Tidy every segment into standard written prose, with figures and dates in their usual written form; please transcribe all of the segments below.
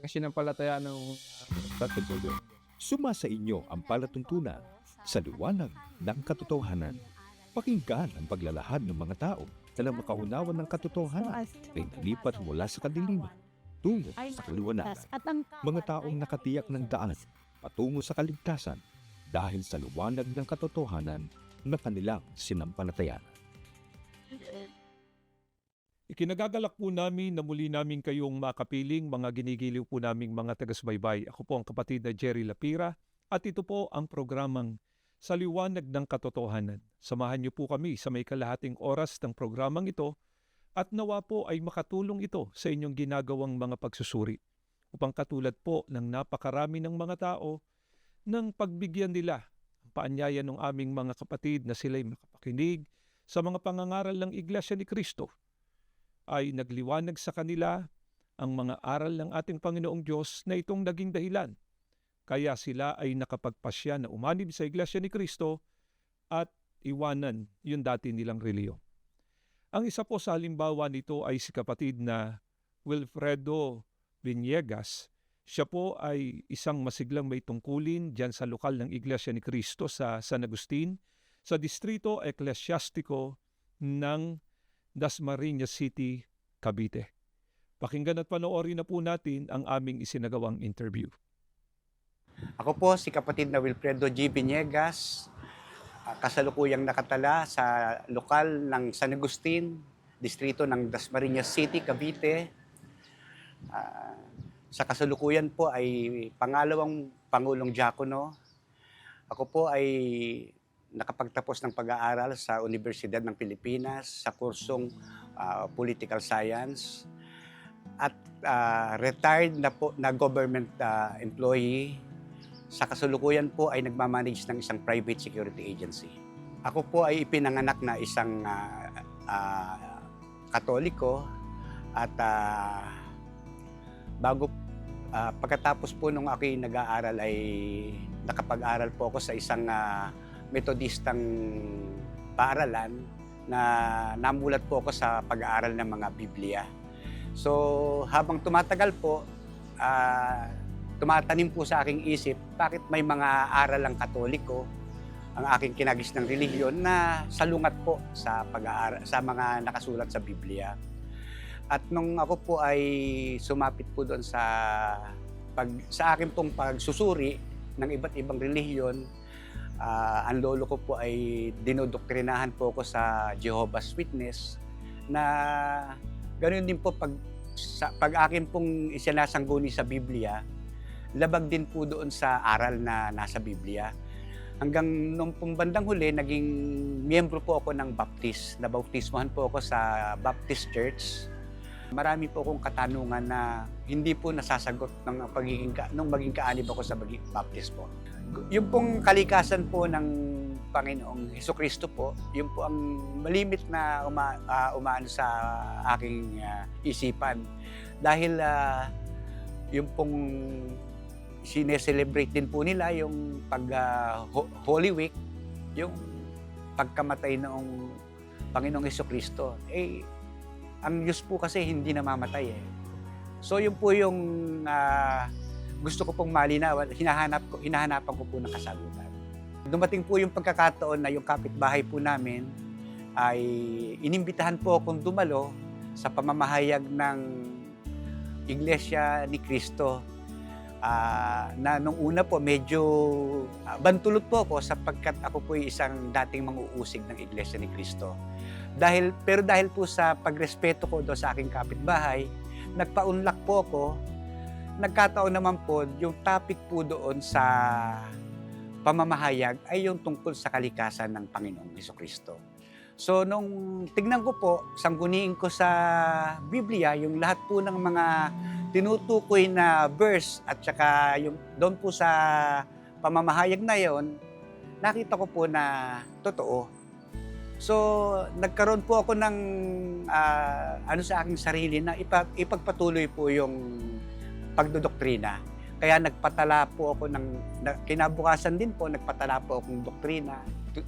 Sinampalatayaan ng katoliko. Suma sa inyo ang palatuntunan sa liwanag ng katotohanan. Pakinggan ang paglalahad ng mga tao na lang makaunawan ng katotohanan ay nalipat mula sa kadiliman tungo sa kaliwanagan. Mga taong nakatiyak ng daan patungo sa kaligtasan dahil sa liwanag ng katotohanan na kanilang sinampalatayaan. Ikinagagalak po namin na muli namin kayong makapiling mga ginigiliw po naming mga taga-subaybay. Ako po ang kapatid na Jerry Lapira at ito po ang programang Sa Liwanag ng Katotohanan. Samahan niyo po kami sa may kalahating oras ng programang ito at nawa po ay makatulong ito sa inyong ginagawang mga pagsusuri upang katulad po ng napakarami ng mga tao ng pagbigyan nila ang paanyaya ng aming mga kapatid na sila'y makapakinig sa mga pangangaral ng Iglesia ni Cristo ay nagliwanag sa kanila ang mga aral ng ating Panginoong Diyos na itong naging dahilan. Kaya sila ay nakapagpasya na umanib sa Iglesia ni Cristo at iwanan yung dati nilang reliyon. Ang isa po sa halimbawa nito ay si kapatid na Wilfredo Villegas. Siya po ay isang masiglang may tungkulin dyan sa lokal ng Iglesia ni Cristo sa San Agustin, sa Distrito Eclesiastico ng Dasmariñas City, Cavite. Pakinggan at panoorin na po natin ang aming isinagawang interview. Ako po si kapatid na Wilfredo G. Villegas, kasalukuyang nakatala sa lokal ng San Agustin, distrito ng Dasmariñas City, Cavite. Sa kasalukuyan po ay pangalawang Pangulong Diakono. Ako po ay nakapagtapos ng pag-aaral sa Universidad ng Pilipinas sa kursong Political Science at retired na po na government employee. Sa kasalukuyan po ay nagmamanage ng isang private security agency. Ako po ay ipinanganak na isang Katoliko at pagkatapos po nung ako'y nag-aaral ay nakapag-aral po ako sa isang metodistang paaralan na namulat po ako sa pag-aaral ng mga Biblia. So habang tumatagal po, tumatanim po sa aking isip, bakit may mga aral ang Katoliko, ang aking kinagis ng relihiyon na salungat po sa pag-aaral, sa mga nakasulat sa Biblia. At nung ako po ay sumapit po doon sa akin pong pagsusuri ng iba't ibang relihiyon, ang lolo ko po ay dinodoktrinahan po ko sa Jehovah's Witness na ganoon din po pag akin pong isinasangguni sa Biblia, labag din po doon sa aral na nasa Biblia. Hanggang nung pong bandang huli, naging miyembro po ako ng Baptist. Nabautismohan po ako sa Baptist Church. Marami po akong katanungan na hindi po nasasagot nung maging kaanib ako sa Baptist po. Yung pong kalikasan po ng Panginoong Hesukristo po, yung po ang malimit na umaano sa aking isipan. Dahil yung pong sineselebrate din po nila yung Holy Week, yung pagkamatay noong Panginoong Hesukristo. Ang Diyos po kasi hindi namamatay eh. So yun po yung gusto ko pong malinawan, hinahanapan ko po ng kasagutan. Dumating po yung pagkakataon na yung kapitbahay po namin ay inimbitahan po akong dumalo sa pamamahayag ng Iglesia ni Cristo. Na nung una po medyo bantulot po ako sapagkat ako po ay isang dating manguusig ng Iglesia ni Cristo. Pero dahil po sa pagrespeto ko doon sa aking kapitbahay, nagpaunlak po ako. Nagkataon naman po, yung topic po doon sa pamamahayag ay yung tungkol sa kalikasan ng Panginoong Hesukristo. So nung tignan ko po, sangguniin ko sa Biblia, yung lahat po ng mga tinutukoy na verse at saka yung doon po sa pamamahayag na yon, nakita ko po na totoo. So nagkaroon po ako ng sa aking sarili na ipagpatuloy po yung pagdodoktrina. Kaya nagpatala po ako kinabukasan din po, nagpatala po akong doktrina.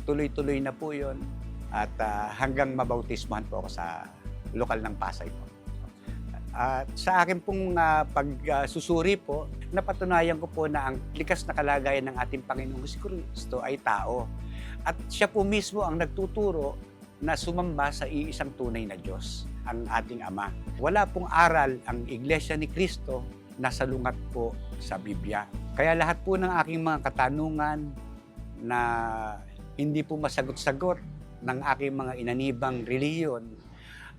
Tuloy-tuloy na po yon. At hanggang mabautismohan po ako sa lokal ng Pasay po. At sa akin pong pagsusuri po, napatunayan ko po na ang likas na kalagayan ng ating Panginoong Jesucristo ay tao. At siya po mismo ang nagtuturo na sumamba sa iisang tunay na Diyos, ang ating Ama. Wala pong aral ang Iglesia ni Cristo na salungat po sa Biblia. Kaya lahat po ng aking mga katanungan na hindi po masagot-sagot ng aking mga inanibang relihiyon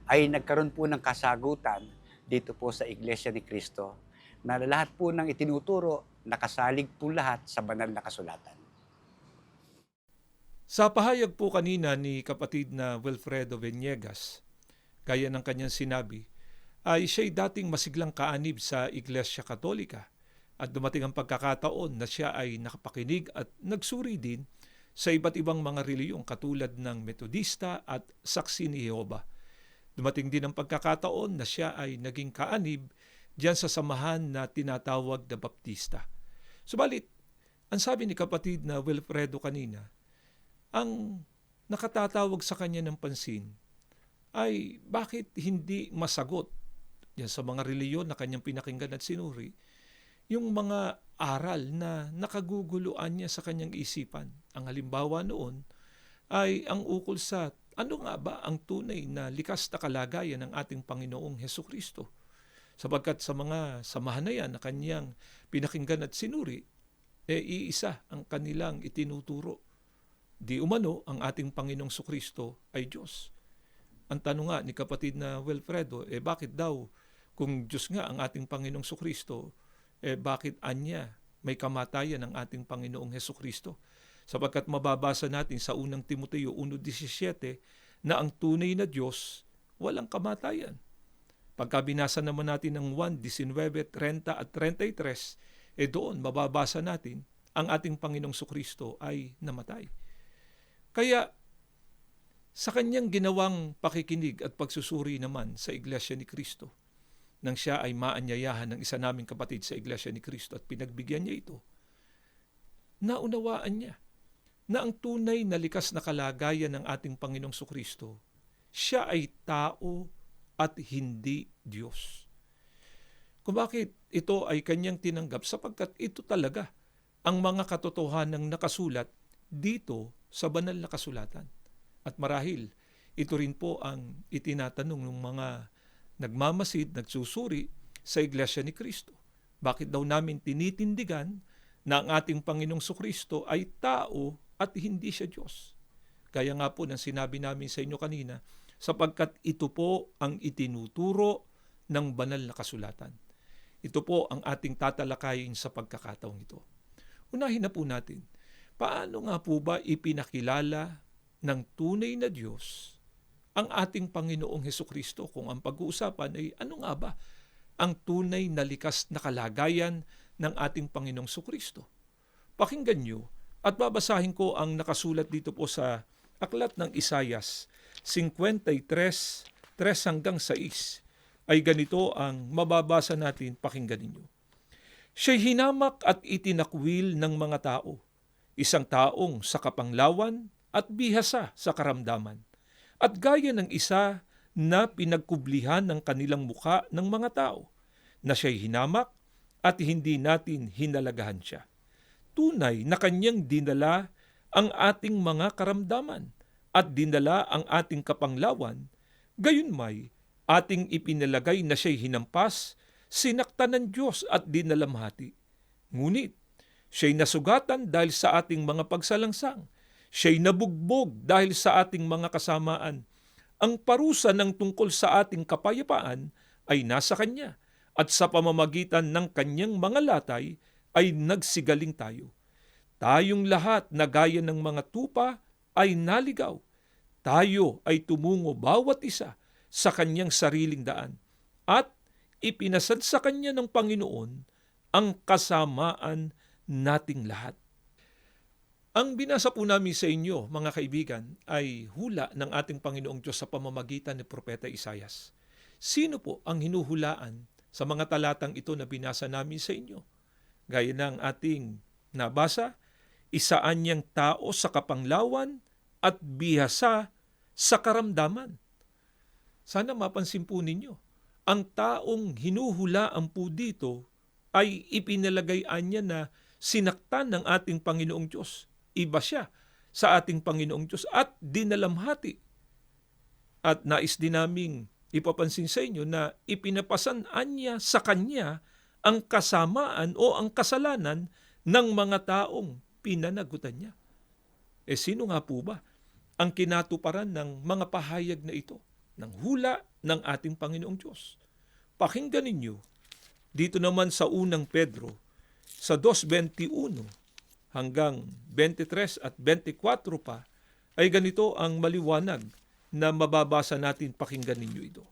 ay nagkaroon po ng kasagutan dito po sa Iglesia ni Cristo, na lahat po ng itinuturo, nakasalig po lahat sa banal na kasulatan. Sa pahayag po kanina ni kapatid na Wilfredo Venegas, gaya ng kanyang sinabi, ay siya'y dating masiglang kaanib sa Iglesia Katolika at dumating ang pagkakataon na siya ay nakapakinig at nagsuri din sa iba't ibang mga reliyong katulad ng Metodista at Saksi ni Jehova. Dumating din ang pagkakataon na siya ay naging kaanib diyan sa samahan na tinatawag na Baptista. Subalit, ang sabi ni kapatid na Wilfredo kanina, ang nakatatawag sa kanya ng pansin ay bakit hindi masagot yan sa mga reliyon na kanyang pinakinggan at sinuri, yung mga aral na nakaguguluan niya sa kanyang isipan. Ang halimbawa noon ay ang ukol sa ano nga ba ang tunay na likas na kalagayan ng ating Panginoong Hesukristo? Sapagkat sa mga samahan na yan na kanyang pinakinggan at sinuri, iisa ang kanilang itinuturo. Di umano ang ating Panginoong Sukristo ay Diyos. Ang tanong nga ni kapatid na Wilfredo, bakit daw kung Diyos nga ang ating Panginoong Sukristo, bakit anya may kamatayan ng ating Panginoong Hesukristo? Sapagkat mababasa natin sa unang Timoteo 1:17 na ang tunay na Diyos walang kamatayan. Pagka binasa naman natin ng 1:19, 30 at 33, doon mababasa natin ang ating Panginoong Sukristo ay namatay. Kaya sa kanyang ginawang pakikinig at pagsusuri naman sa Iglesia ni Cristo, nang siya ay maanyayahan ng isa naming kapatid sa Iglesia ni Cristo at pinagbigyan niya ito, naunawaan niya na ang tunay na likas na kalagayan ng ating Panginoong Sukristo, siya ay tao at hindi Diyos. Kung bakit ito ay kanyang tinanggap, sapagkat ito talaga ang mga katotohanan ng nakasulat dito sa banal na kasulatan. At marahil, ito rin po ang itinatanong ng mga nagmamasid, nagsusuri sa Iglesia ni Cristo. Bakit daw namin tinitindigan na ang ating Panginoong Sukristo ay tao at hindi siya Diyos? Kaya nga po ng sinabi namin sa inyo kanina, sapagkat ito po ang itinuturo ng banal na kasulatan. Ito po ang ating tatalakayin sa pagkakataong ito. Unahin na po natin, paano nga po ba ipinakilala ng tunay na Diyos ang ating Panginoong Hesukristo? Kung ang pag-uusapan ay ano nga ba ang tunay na likas na kalagayan ng ating Panginoong Sukristo? Pakinggan nyo at babasahin ko ang nakasulat dito po sa aklat ng Isayas 53:3-6 ay ganito ang mababasa natin, pakinggan ninyo. Siya'y hinamak at itinakwil ng mga tao, isang taong sa kapanglawan at bihasa sa karamdaman, at gaya ng isa na pinagkublihan ng kanilang muka ng mga tao, na siya'y hinamak at hindi natin hinalagahan siya. Tunay na kanyang dinala ang ating mga karamdaman at dinala ang ating kapanglawan, gayunmay ating ipinalagay na siya'y hinampas, sinaktan ng Diyos at dinalamhati. Ngunit siya'y nasugatan dahil sa ating mga pagsalangsang, siya'y nabugbog dahil sa ating mga kasamaan. Ang parusa ng tungkol sa ating kapayapaan ay nasa Kanya, at sa pamamagitan ng Kanyang mga latay ay nagsigaling tayo. Tayong lahat na gaya ng mga tupa ay naligaw. Tayo ay tumungo bawat isa sa kanyang sariling daan, at ipinasad sa kanya ng Panginoon ang kasamaan nating lahat. Ang binasa po namin sa inyo, mga kaibigan, ay hula ng ating Panginoong Diyos sa pamamagitan ni Propeta Isayas. Sino po ang hinuhulaan sa mga talatang ito na binasa namin sa inyo? Gaya ng ating nabasa, isaan niyang tao sa kapanglawan at bihasa sa karamdaman. Sana mapansin po ninyo ang taong hinuhulaan po dito ay ipinalagayan niya na sinaktan ng ating Panginoong Diyos. Iba siya sa ating Panginoong Diyos at dinalamhati. At nais din naming ipapansin sa inyo na ipinapasanaan niya sa kanya ang kasamaan o ang kasalanan ng mga taong pinanagutan niya. Sino nga po ba ang kinatuparan ng mga pahayag na ito, ng hula ng ating Panginoong Diyos? Pakinggan ninyo, dito naman sa unang Pedro, sa 2:21 hanggang 23 at 24 pa, ay ganito ang maliwanag na mababasa natin, pakinggan ninyo ito.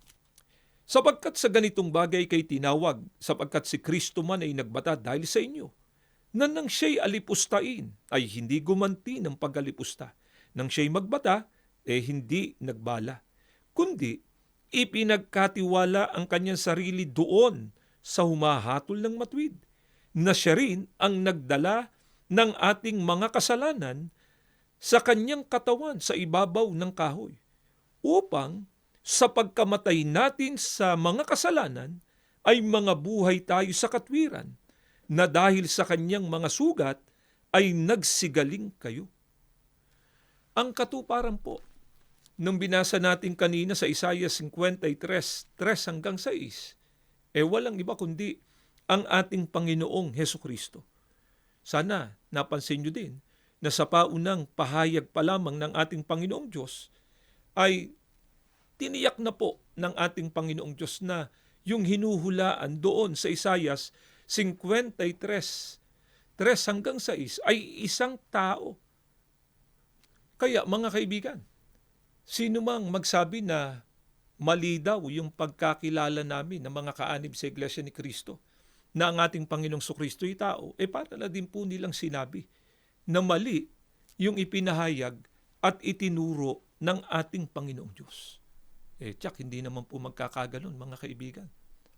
Sapagkat sa ganitong bagay kay tinawag, sapagkat si Kristo man ay nagbata dahil sa inyo, na nang siya'y alipustain, ay hindi gumanti ng pag-alipusta. Nang siya'y magbata, hindi nagbala. Kundi, ipinagkatiwala ang kanyang sarili doon sa humahatol ng matuwid, na siya rin ang nagdala ng ating mga kasalanan sa kanyang katawan sa ibabaw ng kahoy, upang sa pagkamatay natin sa mga kasalanan ay mga buhay tayo sa katwiran, na dahil sa kanyang mga sugat ay nagsigaling kayo. Ang katuparan po nung binasa natin kanina sa Isaiah 53:3 hanggang 6, walang iba kundi ang ating Panginoong Hesukristo. Sana napansin nyo din na sa paunang pahayag pa lamang ng ating Panginoong Diyos ay tiniyak na po ng ating Panginoong Diyos na yung hinuhulaan doon sa Isaiah 53:3 hanggang 6 ay isang tao. Kaya mga kaibigan, sino mang magsabi na mali daw yung pagkakilala namin ng mga kaanib sa Iglesia ni Cristo, na ang ating Panginoong Sukristo'y tao, para na din po nilang sinabi na mali yung ipinahayag at itinuro ng ating Panginoong Diyos. Tiyak, hindi naman po magkakaganon mga kaibigan.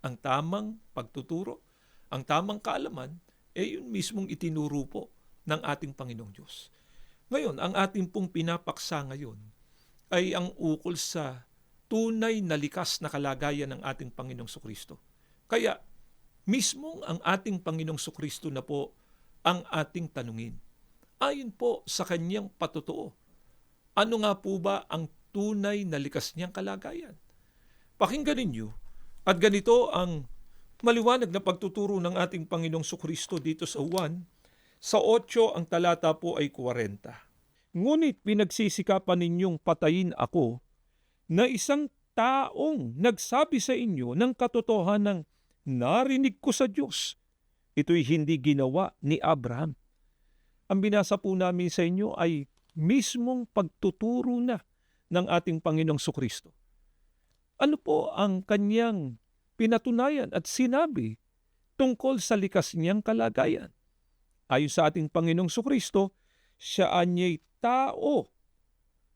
Ang tamang pagtuturo, ang tamang kaalaman, yun mismong itinuro po ng ating Panginoong Diyos. Ngayon, ang ating pong pinapaksa ngayon ay ang ukol sa tunay na likas na kalagayan ng ating Panginoong Sukristo. Kaya, mismong ang ating Panginoong Sukristo na po ang ating tanungin. Ayon po sa kanyang patotoo, ano nga po ba ang tunay na likas niyang kalagayan? Pakinggan ninyo, at ganito ang maliwanag na pagtuturo ng ating Panginoong Sukristo dito sa Juan, sa 8 ang talata po ay 40. Ngunit pinagsisikapan ninyong patayin ako na isang taong nagsabi sa inyo ng katotohanan narinig ko sa Diyos. Ito'y hindi ginawa ni Abraham. Ang binasa po namin sa inyo ay mismong pagtuturo na ng ating Panginoong Sukristo. Ano po ang kanyang pinatunayan at sinabi tungkol sa likas niyang kalagayan? Ayon sa ating Panginoong Sukristo, siya anya'y tao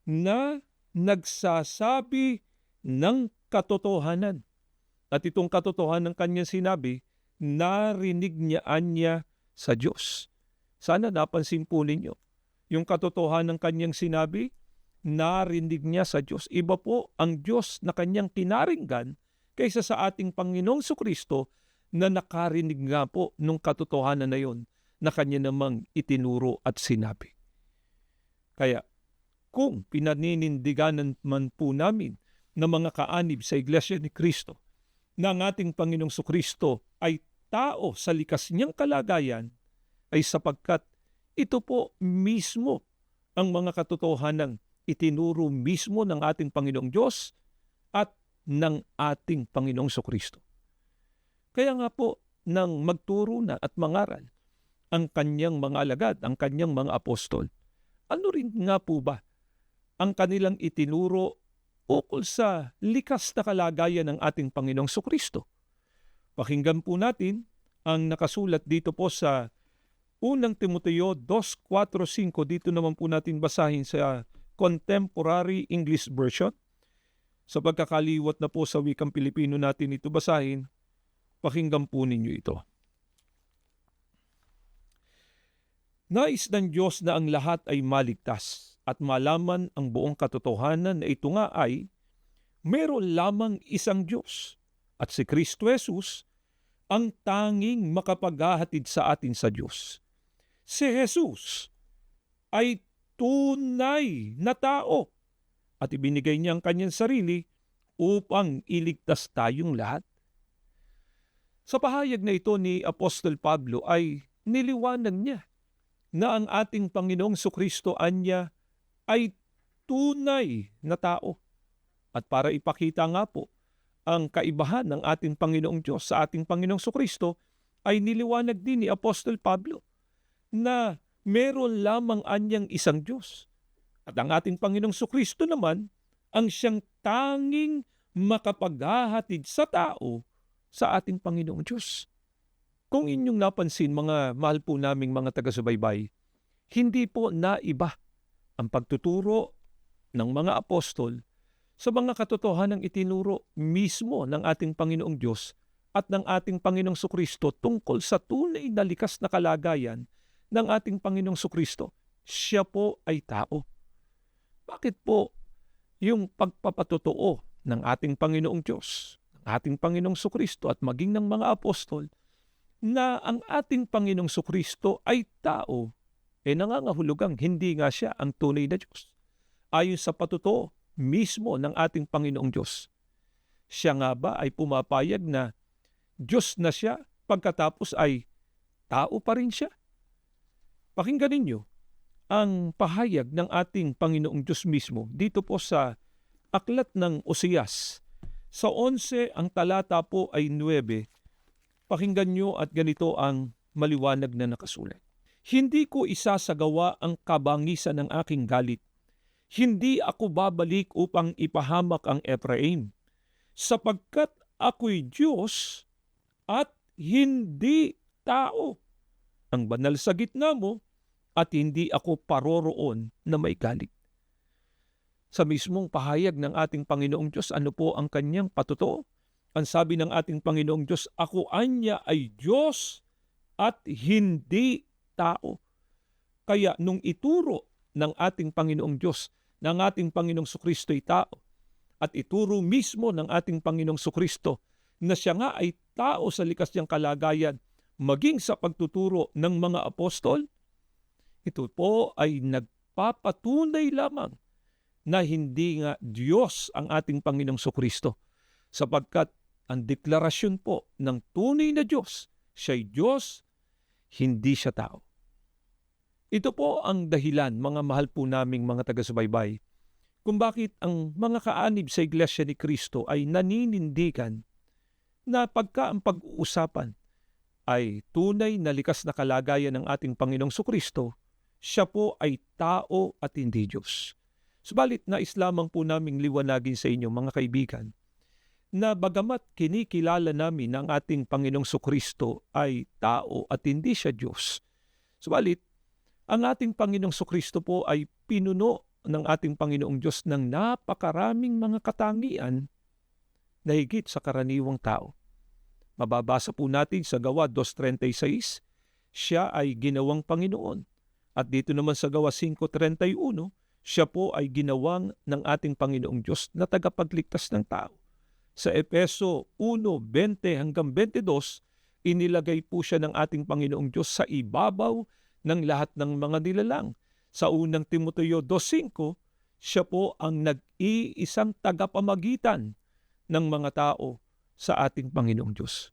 na nagsasabi ng katotohanan. At itong katotohanan ng kanyang sinabi, narinig niya sa Diyos. Sana napansin po ninyo, yung katotohanan ng kanyang sinabi, narinig niya sa Diyos. Iba po ang Diyos na kanyang tinaringgan kaysa sa ating Panginoong Sukristo na nakarinig nga po nung katotohanan na yon na kanya namang itinuro at sinabi. Kaya kung pinaninindiganan man po namin ng mga kaanib sa Iglesia ni Cristo na ang ating Panginoong Sukristo ay tao sa likas niyang kalagayan, ay sapagkat ito po mismo ang mga katotohanang itinuro mismo ng ating Panginoong Diyos at ng ating Panginoong Sukristo. Kaya nga po, nang magturo na at mangaral ang kanyang mga alagad, ang kanyang mga apostol, ano rin nga po ba ang kanilang itinuro ukol sa likas na kalagayan ng ating Panginoong Sukristo? Pakinggan po natin ang nakasulat dito po sa unang Timoteo 2:4-5. Dito naman po natin basahin sa Contemporary English Version. Sa pagkakaliwat na po sa wikang Pilipino natin ito basahin, pakinggan po ninyo ito. Nais ng Diyos na ang lahat ay maligtas at malaman ang buong katotohanan na ito nga ay meron lamang isang Diyos at si Kristo Jesus ang tanging makapaghahatid sa atin sa Diyos. Si Jesus ay tunay na tao at ibinigay niya ang kanyang sarili upang iligtas tayong lahat. Sa pahayag na ito ni Apostol Pablo ay niliwanag niya na ang ating Panginoong Sukristo anya ay tunay na tao. At para ipakita nga po ang kaibahan ng ating Panginoong Diyos sa ating Panginoong Sukristo, ay niliwanag din ni Apostol Pablo na meron lamang anyang isang Diyos. At ang ating Panginoong Sukristo naman ang siyang tanging makapaghahatid sa tao sa ating Panginoong Diyos. Kung inyong napansin, mga mahal po naming mga taga-subaybay, hindi po naiba ang pagtuturo ng mga apostol sa mga katotohanang itinuro mismo ng ating Panginoong Diyos at ng ating Panginoong Sukristo tungkol sa tunay na likas na kalagayan ng ating Panginoong Sukristo. Siya po ay tao. Bakit po yung pagpapatotoo ng ating Panginoong Diyos, ng ating Panginoong Sukristo at maging ng mga apostol na ang ating Panginoong Sukristo ay tao, nangangahulugang hindi nga siya ang tunay na Diyos? Ayon sa patotoo mismo ng ating Panginoong Diyos, siya nga ba ay pumapayag na Diyos na siya pagkatapos ay tao pa rin siya? Pakinggan ninyo ang pahayag ng ating Panginoong Diyos mismo dito po sa Aklat ng Oseas. Sa 11 ang talata po ay 9. Pakinggan nyo at ganito ang maliwanag na nakasulat. Hindi ko isasagawa ang kabangisan ng aking galit. Hindi ako babalik upang ipahamak ang Ephraim, sapagkat ako'y Diyos at hindi tao. Ang banal sa gitna mo at hindi ako paroroon na may galit. Sa mismong pahayag ng ating Panginoong Diyos, ano po ang kanyang patotoo? Ang sabi ng ating Panginoong Diyos, ako anya ay Diyos at hindi tao. Kaya nung ituro ng ating Panginoong Diyos ng ating Panginoong Sukristo ay tao at ituro mismo ng ating Panginoong Sukristo na siya nga ay tao sa likas niyang kalagayan maging sa pagtuturo ng mga apostol, ito po ay nagpapatunay lamang na hindi nga Diyos ang ating Panginoong Sukristo, sapagkat ang deklarasyon po ng tunay na Diyos, siya'y Diyos, hindi siya tao. Ito po ang dahilan, mga mahal po naming mga taga-subaybay, kung bakit ang mga kaanib sa Iglesia ni Kristo ay naninindigan na pagka ang pag-uusapan ay tunay na likas na kalagayan ng ating Panginoong Sukristo, siya po ay tao at hindi Diyos. Subalit nais lamang po naming liwanagin sa inyo, mga kaibigan, na bagamat kinikilala namin na ang ating Panginoong Sukristo ay tao at hindi siya Diyos, subalit ang ating Panginoong Sukristo po ay pinuno ng ating Panginoong Diyos ng napakaraming mga katangian na higit sa karaniwang tao. Mababasa po natin sa Gawa 2.36, siya ay ginawang Panginoon. At dito naman sa Gawa 5.31, siya po ay ginawang ng ating Panginoong Diyos na tagapagligtas ng tao. Sa Efeso 1:20 hanggang 22, inilagay po siya ng ating Panginoong Diyos sa ibabaw ng lahat ng mga nilalang. Sa unang Timoteo 2:5, siya po ang nag-iisang tagapamagitan ng mga tao sa ating Panginoong Diyos.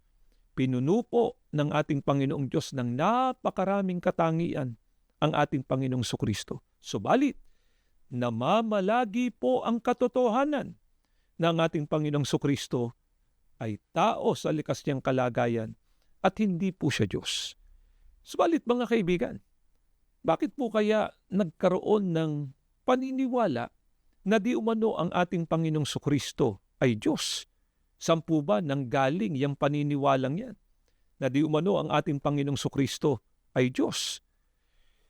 Pinuno po ng ating Panginoong Diyos ng napakaraming katangian ang ating Panginoong Sukristo. Subalit, namamalagi po ang katotohanan na ang ating Panginoong Sukristo ay tao sa likas niyang kalagayan at hindi po siya Diyos. Subalit mga kaibigan, bakit po kaya nagkaroon ng paniniwala na di umano ang ating Panginoong Sukristo ay Diyos? Saan po ba nanggaling yung paniniwalang yan? Na di umano ang ating Panginoong Sukristo ay Diyos.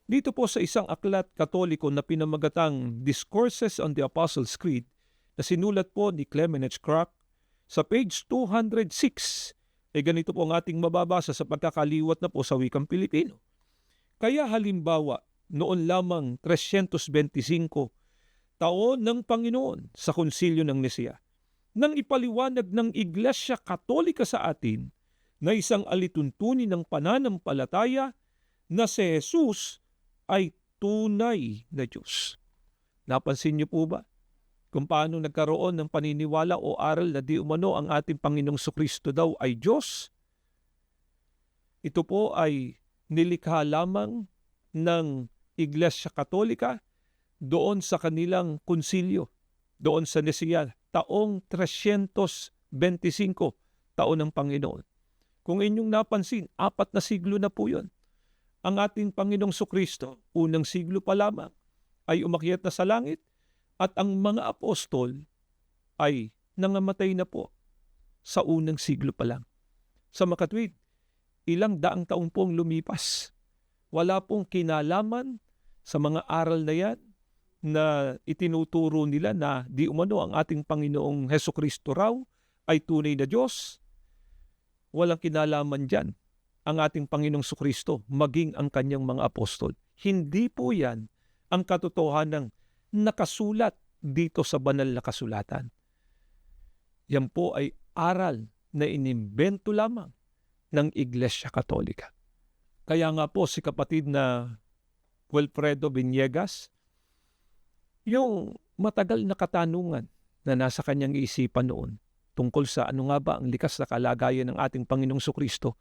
Dito po sa isang aklat Katoliko na pinamagatang Discourses on the Apostles' Creed na sinulat po ni Clement H. Crack, sa page 206, ganito po ang ating mababasa sa pagkakaliwat na po sa wikang Pilipino. Kaya halimbawa, noon lamang 325 taon ng Panginoon sa Konsilyo ng Nisea, nang ipaliwanag ng Iglesia Katolika sa atin na isang alituntunin ng pananampalataya na si Jesus ay tunay na Diyos. Napansin niyo po ba kung paano nagkaroon ng paniniwala o aral na di umano ang ating Panginoong Kristo daw ay Diyos? Ito po ay nilikha lamang ng Iglesia Katolika doon sa kanilang konsilyo, doon sa Nicea, taong 325 taon ng Panginoon. Kung inyong napansin, 4 na siglo na po yun. Ang ating Panginoong Kristo, unang siglo pa lamang, ay umakyat na sa langit at ang mga apostol ay nangamatay na po sa unang siglo pa lang. Sa makatwid, ilang daang taong pong lumipas. Wala pong kinalaman sa mga aral na yan na itinuturo nila na di umano ang ating Panginoong Hesukristo raw ay tunay na Diyos. Walang kinalaman dyan ang ating Panginoong Kristo maging ang kanyang mga apostol. Hindi po yan ang katotohanan nakasulat dito sa banal na kasulatan. Yan po ay aral na inimbento lamang ng Iglesia Katolika. Kaya nga po si kapatid na Wilfredo Villegas, yung matagal na katanungan na nasa kanyang isipan noon tungkol sa ano nga ba ang likas na kalagayan ng ating Panginoong Kristo,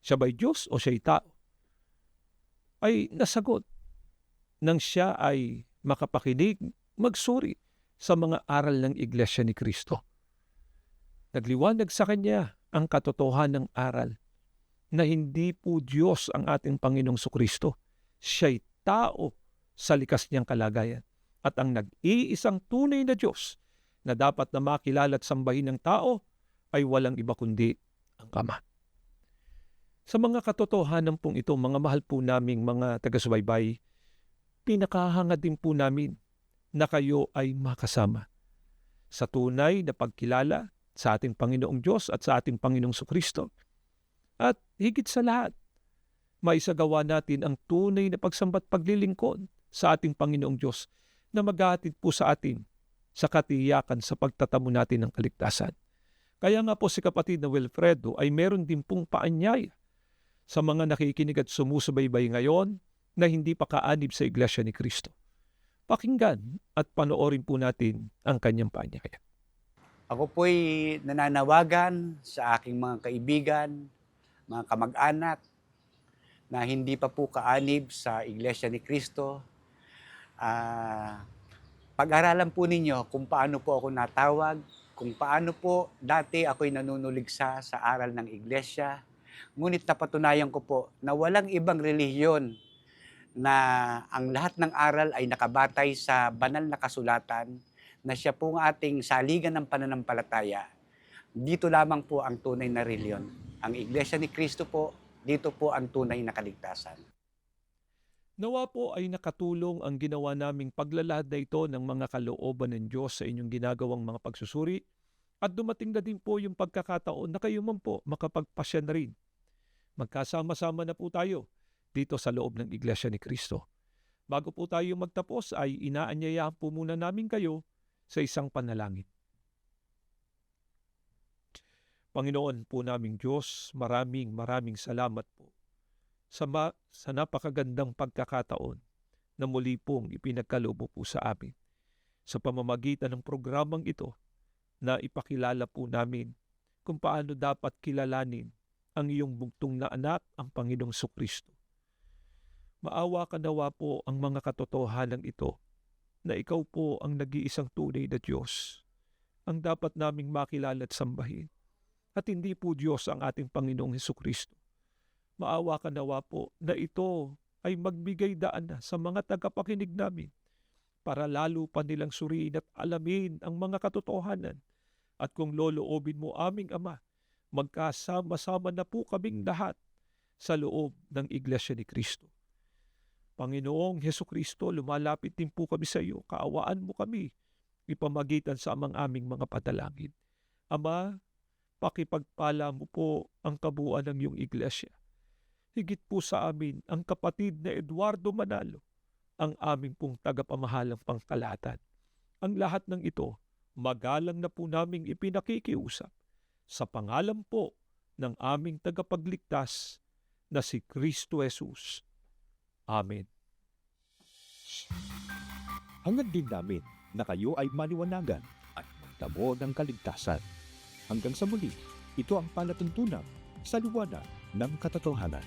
siya ba'y Diyos o siya'y tao, ay nasagot nang siya ay makapakinig, magsuri sa mga aral ng Iglesia ni Kristo. Nagliwanag sa kanya ang katotohanan ng aral na hindi po Diyos ang ating Panginoong Kristo. Siya'y tao sa likas niyang kalagayan. At ang nag-iisang tunay na Diyos na dapat na makilala at sambahin ng tao ay walang iba kundi ang Ama. Sa mga katotohanan pong ito, mga mahal po naming mga taga-subaybay, pinakahanga din po namin na kayo ay makasama sa tunay na pagkilala sa ating Panginoong Diyos at sa ating Panginoong Kristo. At higit sa lahat, maisagawa natin ang tunay na pagsamba't paglilingkod sa ating Panginoong Diyos na maghahatid po sa atin sa katiyakan sa pagtatamo natin ng kaligtasan. Kaya nga po si kapatid na Wilfredo ay meron din pong paanyaya sa mga nakikinig at sumusubaybay ngayon na hindi pa kaanib sa Iglesia ni Kristo. Pakinggan at panoorin po natin ang kanyang paanyaya. Ako po'y nananawagan sa aking mga kaibigan, mga kamag-anak, na hindi pa po kaanib sa Iglesia ni Kristo. Pag-aralan po ninyo kung paano po ako natawag, kung paano po dati ako'y nanunuligsa sa aral ng Iglesia. Ngunit napatunayan ko po na walang ibang relihiyon na ang lahat ng aral ay nakabatay sa banal na kasulatan na siya po ang ating saligan ng pananampalataya. Dito lamang po ang tunay na relihiyon. Ang Iglesia ni Kristo po, dito po ang tunay na kaligtasan. Nawa po ay nakatulong ang ginawa naming paglalahad na ito ng mga kalooban ng Diyos sa inyong ginagawang mga pagsusuri at dumating na din po yung pagkakataon na kayo man po makapagpasya na rin. Magkasama-sama na po tayo dito sa loob ng Iglesia ni Kristo. Bago po tayo magtapos ay inaanyayahan po muna namin kayo sa isang panalangin. Panginoon po naming Diyos, maraming salamat po sa napakagandang pagkakataon na muli pong ipinagkaloob po sa amin sa pamamagitan ng programang ito na ipakilala po namin kung paano dapat kilalanin ang iyong bugtong na anak, ang Panginoong Kristo. Maawa ka nawa po ang mga katotohanan ito na ikaw po ang nag-iisang tunay na Diyos, ang dapat naming makilala at sambahin, at hindi po Diyos ang ating Panginoong Kristo. Maawa ka nawa po na ito ay magbigay daan na sa mga tagapakinig namin para lalo pa nilang suriin at alamin ang mga katotohanan. At kung loloobin mo aming Ama, magkasama-sama na po kaming lahat sa loob ng Iglesia ni Kristo. Panginoong Hesukristo, lumalapit din po kami sa iyo. Kaawaan mo kami, ipamagitan sa aming mga padalangin. Ama, pakipagpala mo po ang kabuuan ng iyong Iglesia. Higit po sa amin ang kapatid na Eduardo Manalo, ang aming pong tagapamahalang pangkalahatan. Ang lahat ng ito magalang na po naming ipinakikiusap sa pangalan po ng aming tagapagligtas na si Kristo Jesus. Amen. Hangad din namin na kayo ay maliwanagan at magtamo ng kaligtasan. Hanggang sa muli, ito ang palatuntunan sa liwanag ng katotohanan.